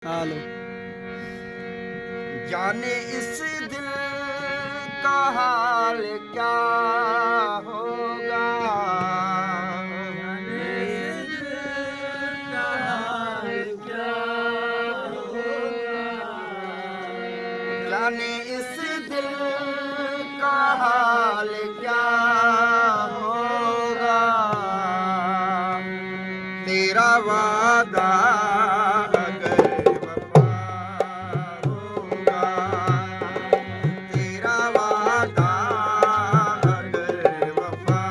हालो। जाने इस दिल का हाल क्या होगा। जाने इस दिल का हाल क्या होगा। जाने इस दिल का हाल क्या होगा। तेरा वादा अगर वफा होगा, तेरा वादा अगर वफा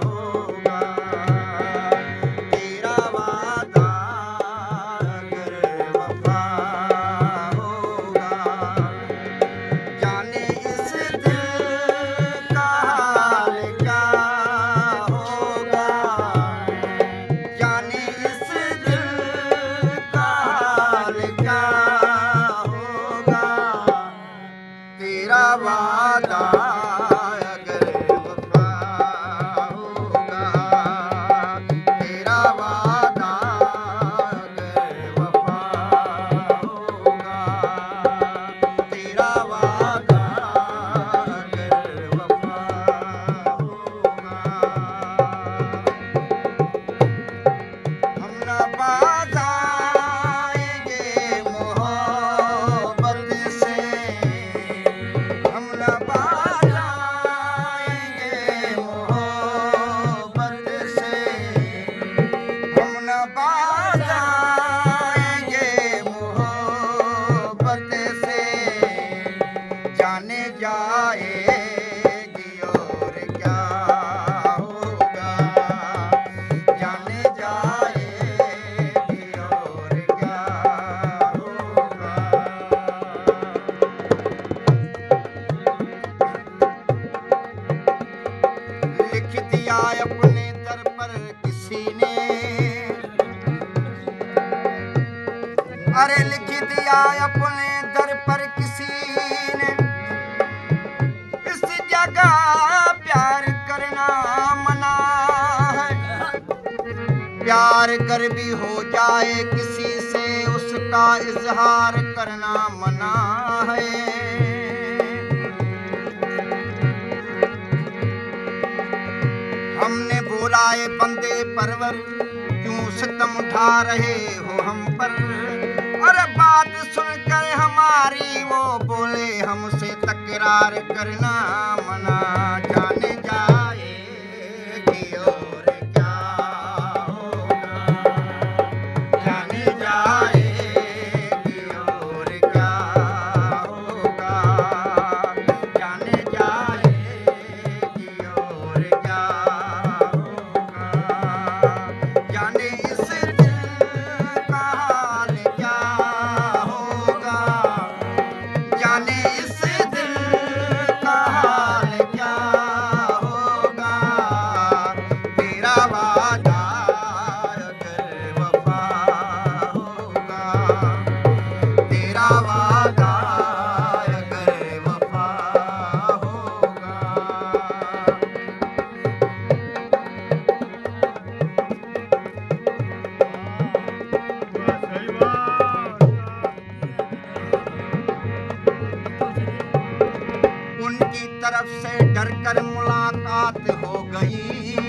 होगा, तेरा वादा अगर वफा होगा। जाने इस दिल का हाल क्या होगा। जाने इस दिल का हाल क्या होगा। तेरा वादा अगर वफा होगा, तेरा वादा अगर वफा होगा, तेरा वादा अगर वफा होगा। हम न बाज़ आएंगे मोहब्बत से, हम न बाज़ आएंगे मोहब्बत से, हम न बाज़ आएंगे मोहब्बत से। जाने जाएगी और क्या होगा। जाने जाएगी और क्या होगा। लिख दिया अपने दर पर किसी ने, अरे लिख दिया अपने दर पर किसी ने। इस जगह प्यार करना मना है। प्यार कर भी हो जाए किसी से, उसका इजहार करना मना है। हमने बोला ए बंदे परवर, क्यों सितम उठा रहे हो हम पर। अरे बात सुनकर हमारी वो बोले, हमसे तकरार करना मना